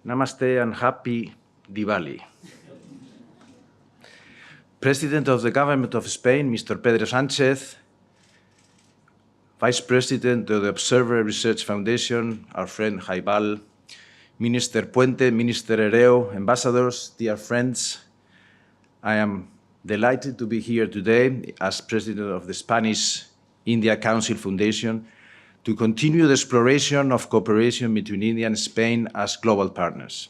Namaste and happy Diwali. President of the Government of Spain, Mr. Pedro Sanchez, Vice President of the Observer Research Foundation, our friend Jaibal, Minister Puente, Minister Herrero, ambassadors, dear friends, I am delighted to be here today as President of the Spanish-India Council Foundation to continue the exploration of cooperation between India and Spain as global partners.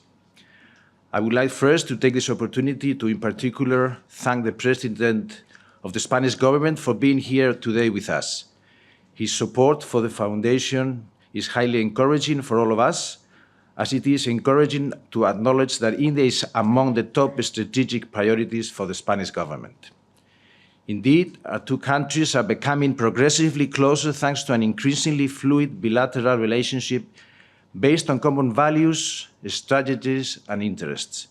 I would like first to take this opportunity to, in particular, thank the President of the Spanish government for being here today with us. His support for the Foundation is highly encouraging for all of us, as it is encouraging to acknowledge that India is among the top strategic priorities for the Spanish government. Indeed, our two countries are becoming progressively closer thanks to an increasingly fluid bilateral relationship based on common values, strategies, and interests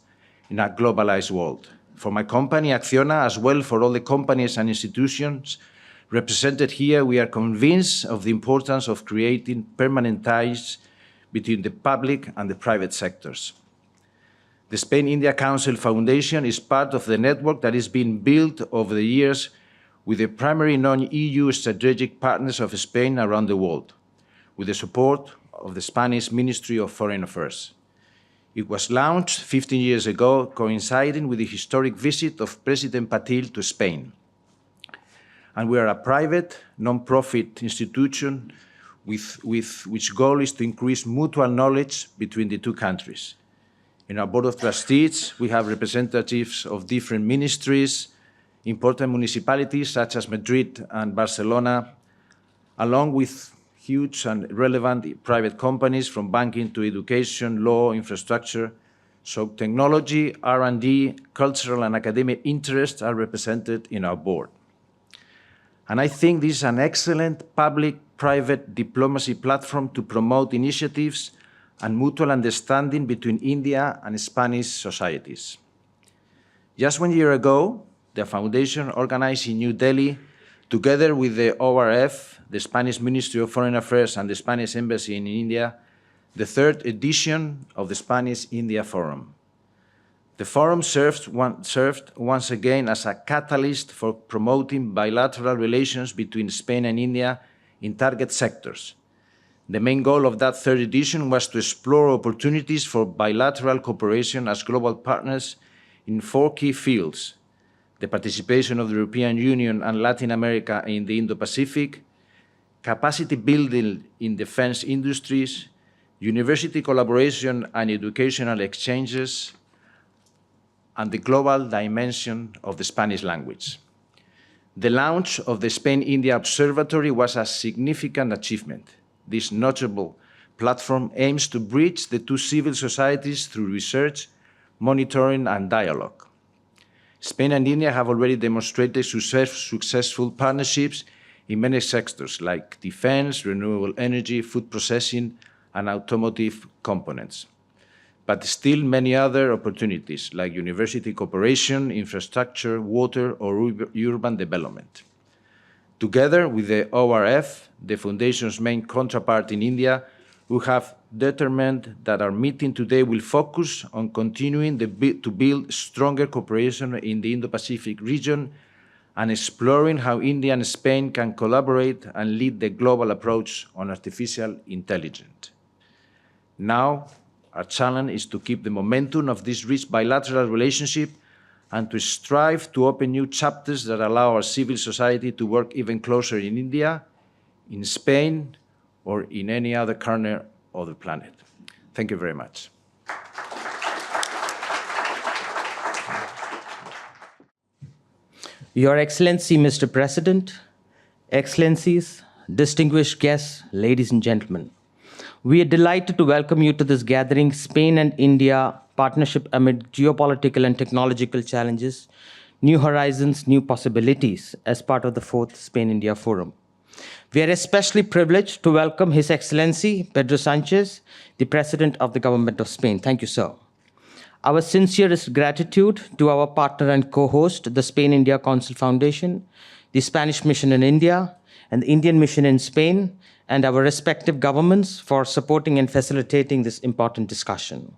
in a globalized world. For my company, Acciona, as well for all the companies and institutions represented here, we are convinced of the importance of creating permanent ties between the public and the private sectors. The Spain-India Council Foundation is part of the network that is being built over the years with the primary non-EU strategic partners of Spain around the world, with the support of the Spanish Ministry of Foreign Affairs. It was launched 15 years ago, coinciding with the historic visit of President Patil to Spain. And we are a private, non-profit institution with which goal is to increase mutual knowledge between the two countries. In our Board of Trustees, we have representatives of different ministries, important municipalities such as Madrid and Barcelona, along with huge and relevant private companies from banking to education, law, infrastructure. So technology, R&D, cultural and academic interests are represented in our board. And I think this is an excellent public-private diplomacy platform to promote initiatives and mutual understanding between India and Spanish societies. Just 1 year ago, the Foundation organized in New Delhi, together with the ORF, the Spanish Ministry of Foreign Affairs, and the Spanish Embassy in India, the third edition of the Spanish-India Forum. The forum served once again as a catalyst for promoting bilateral relations between Spain and India in target sectors. The main goal of that third edition was to explore opportunities for bilateral cooperation as global partners in 4 key fields: the participation of the European Union and Latin America in the Indo-Pacific, capacity building in defense industries, university collaboration and educational exchanges, and the global dimension of the Spanish language. The launch of the Spain-India Observatory was a significant achievement. This notable platform aims to bridge the two civil societies through research, monitoring, and dialogue. Spain and India have already demonstrated successful partnerships in many sectors like defense, renewable energy, food processing, and automotive components. But still many other opportunities like university cooperation, infrastructure, water, or urban development. Together with the ORF, the Foundation's main counterpart in India, we have determined that our meeting today will focus on continuing to build stronger cooperation in the Indo-Pacific region and exploring how India and Spain can collaborate and lead the global approach on artificial intelligence. Now, our challenge is to keep the momentum of this rich bilateral relationship and to strive to open new chapters that allow our civil society to work even closer in India, in Spain, or in any other corner of the planet. Thank you very much. Your Excellency, Mr. President, Excellencies, distinguished guests, ladies and gentlemen, we are delighted to welcome you to this gathering, Spain and India Partnership Amid Geopolitical and Technological Challenges, New Horizons, New Possibilities, as part of the 4th Spain-India Forum. We are especially privileged to welcome His Excellency Pedro Sanchez, the President of the Government of Spain. Thank you, sir. Our sincerest gratitude to our partner and co-host, the Spain-India Council Foundation, the Spanish Mission in India, and the Indian Mission in Spain, and our respective governments for supporting and facilitating this important discussion.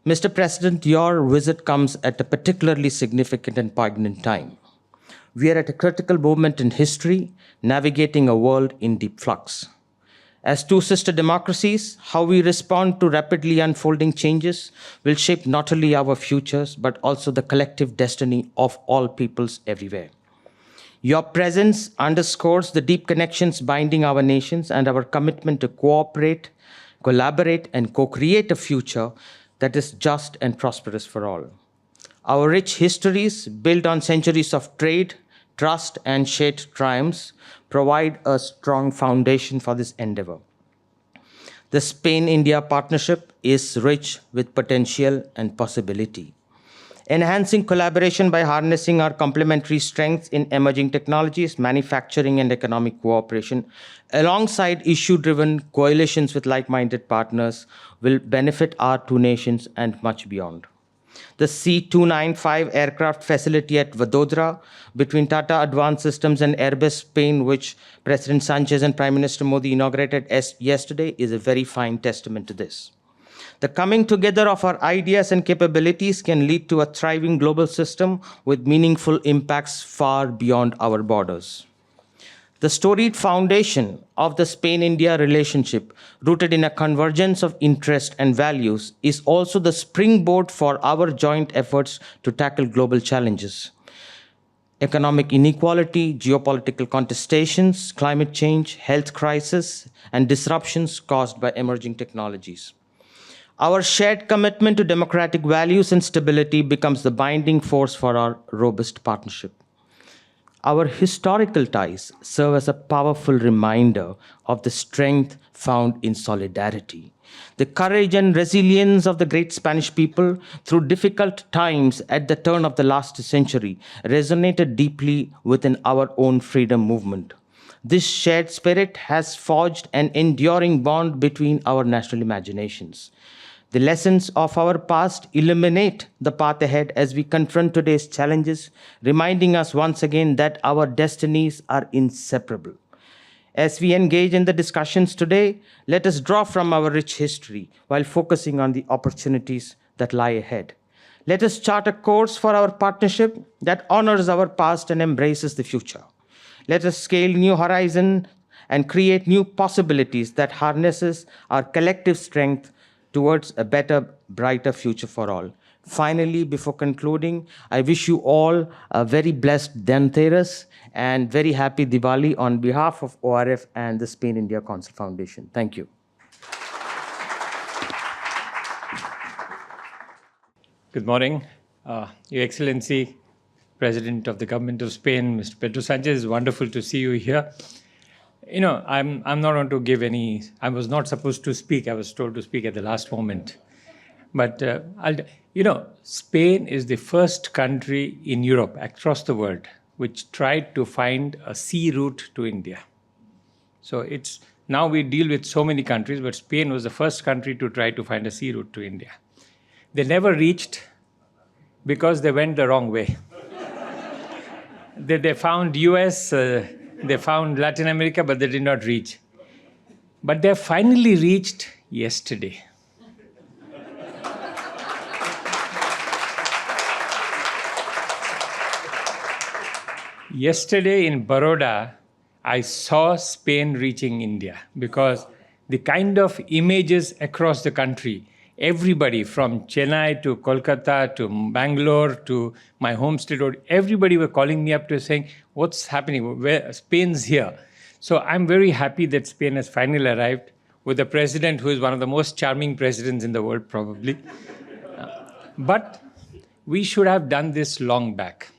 Mr. President, your visit comes at a particularly significant and poignant time. We are at a critical moment in history, navigating a world in deep flux. As two sister democracies, how we respond to rapidly unfolding changes will shape not only our futures, but also the collective destiny of all peoples everywhere. Your presence underscores the deep connections binding our nations and our commitment to cooperate, collaborate, and co create a future that is just and prosperous for all. Our rich histories, built on centuries of trade, trust, and shared triumphs, provide a strong foundation for this endeavor. The Spain India partnership is rich with potential and possibility. Enhancing collaboration by harnessing our complementary strengths in emerging technologies, manufacturing, and economic cooperation, alongside issue driven coalitions with like minded partners, will benefit our two nations and much beyond. The C-295 aircraft facility at Vadodara between Tata Advanced Systems and Airbus Spain, which President Sanchez and Prime Minister Modi inaugurated yesterday, is a very fine testament to this. The coming together of our ideas and capabilities can lead to a thriving global system with meaningful impacts far beyond our borders. The storied foundation of the Spain-India relationship, rooted in a convergence of interest and values, is also the springboard for our joint efforts to tackle global challenges. Economic inequality, geopolitical contestations, climate change, health crisis, and disruptions caused by emerging technologies. Our shared commitment to democratic values and stability becomes the binding force for our robust partnership. Our historical ties serve as a powerful reminder of the strength found in solidarity. The courage and resilience of the great Spanish people through difficult times at the turn of the last century resonated deeply within our own freedom movement. This shared spirit has forged an enduring bond between our national imaginations. The lessons of our past illuminate the path ahead as we confront today's challenges, reminding us once again that our destinies are inseparable. As we engage in the discussions today, let us draw from our rich history while focusing on the opportunities that lie ahead. Let us chart a course for our partnership that honors our past and embraces the future. Let us scale new horizons and create new possibilities that harnesses our collective strength towards a better, brighter future for all. Finally, before concluding, I wish you all a very blessed Dhanteras and very happy Diwali on behalf of ORF and the Spain India Council Foundation. Thank you. Good morning, Your Excellency, President of the Government of Spain, Mr. Pedro Sanchez. It's wonderful to see you here. You know, I'm not going to give any, I was not supposed to speak. I was told to speak at the last moment. But, Spain is the first country in Europe, across the world, which tried to find a sea route to India. So now we deal with so many countries, but Spain was the first country to try to find a sea route to India. They never reached because they went the wrong way. They found US, they found Latin America, but they did not reach. But they finally reached yesterday. Yesterday in Baroda, I saw Spain reaching India because the kind of images across the country, everybody from Chennai to Kolkata to Bangalore to my home state road, everybody were calling me up to saying, what's happening? Where Spain's here. So I'm very happy that Spain has finally arrived with a president who is one of the most charming presidents in the world, probably. But we should have done this long back.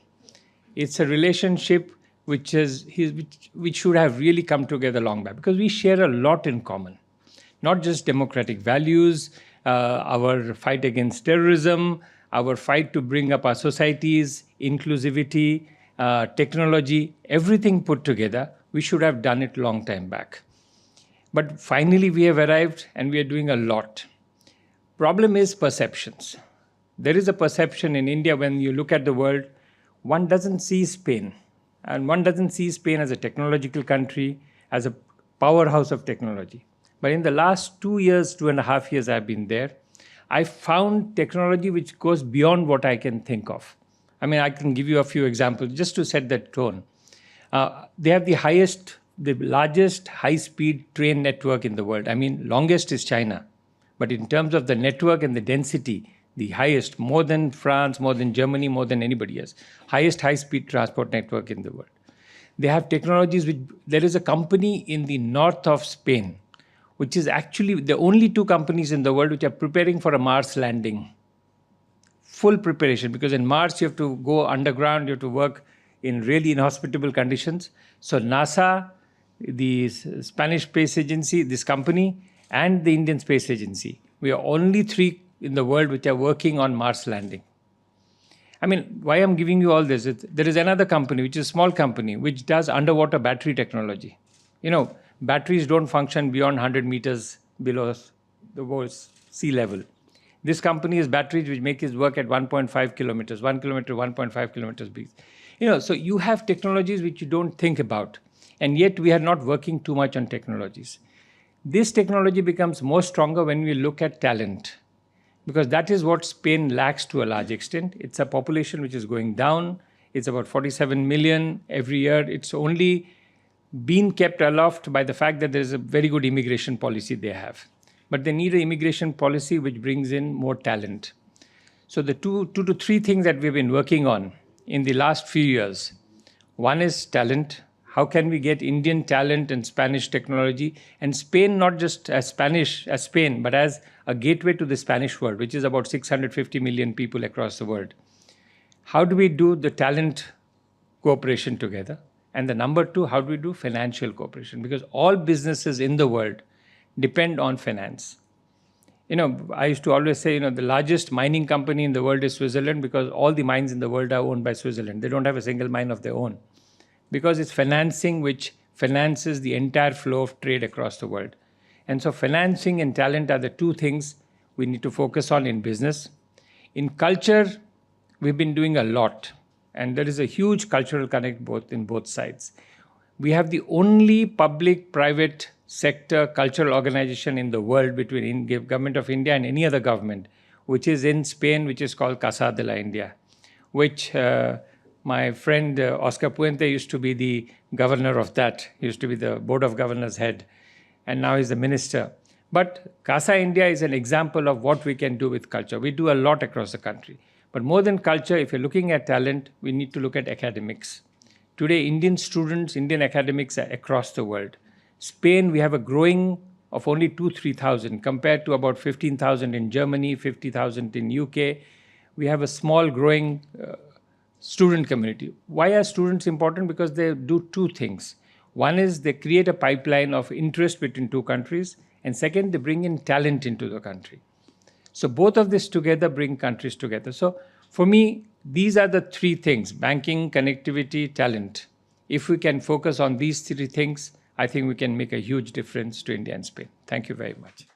It's a relationship which should have really come together long back because we share a lot in common. Not just democratic values, our fight against terrorism, our fight to bring up our societies, inclusivity, technology, everything put together, we should have done it long time back. But finally we have arrived and we are doing a lot. Problem is perceptions. There is a perception in India when you look at the world, one doesn't see Spain. And one doesn't see Spain as a technological country, as a powerhouse of technology. But in the last 2 years, 2.5 years I've been there, I found technology which goes beyond what I can think of. I mean, I can give you a few examples just to set that tone. They have the largest high-speed train network in the world. I mean, longest is China. But in terms of the network and the density, the highest, more than France, more than Germany, more than anybody else. Highest high-speed transport network in the world. They have technologies which, there is a company in the north of Spain, which is actually the only two companies in the world which are preparing for a Mars landing. Full preparation, because in Mars you have to go underground, you have to work in really inhospitable conditions. So NASA, the Spanish Space Agency, this company, and the Indian Space Agency, we are only three in the world which are working on Mars landing. I mean, why I'm giving you all this, there is another company, which is a small company, which does underwater battery technology. You know, batteries don't function beyond 100 meters below the sea level. This company is batteries which make it work at 1.5 kilometers, 1 kilometer, 1.5 kilometers big. You know, so you have technologies which you don't think about, and yet we are not working too much on technologies. This technology becomes more stronger when we look at talent, because that is what Spain lacks to a large extent. It's a population which is going down. It's about 47 million every year. It's only been kept aloft by the fact that there is a very good immigration policy they have. But they need an immigration policy which brings in more talent. So the two to three things that we've been working on in the last few years. One is talent. How can we get Indian talent and Spanish technology, and Spain not just as Spain, but as a gateway to the Spanish world, which is about 650 million people across the world. How do we do the talent cooperation together? And the number two, how do we do financial cooperation? Because all businesses in the world depend on finance. You know, I used to always say, the largest mining company in the world is Switzerland, because all the mines in the world are owned by Switzerland. They don't have a single mine of their own, because it's financing which finances the entire flow of trade across the world. And so financing and talent are the two things we need to focus on in business. In culture, we've been doing a lot, and there is a huge cultural connect in both sides. We have the only public-private sector cultural organization in the world between Government of India and any other government, which is in Spain, which is called Casa de la India, which my friend Oscar Puente used to be the governor of that. He used to be the Board of Governors head, and now he's the minister. But Casa India is an example of what we can do with culture. We do a lot across the country. But more than culture, if you're looking at talent, we need to look at academics. Today, Indian students, Indian academics are across the world. Spain, we have a growing of only 2,000-3,000 compared to about 15,000 in Germany, 50,000 in UK. We have a small growing student community. Why are students important? Because they do two things. One is they create a pipeline of interest between two countries, and second, they bring in talent into the country. So both of this together bring countries together. So for me, these are the three things: banking, connectivity, talent. If we can focus on these three things, I think we can make a huge difference to India and Spain. Thank you very much.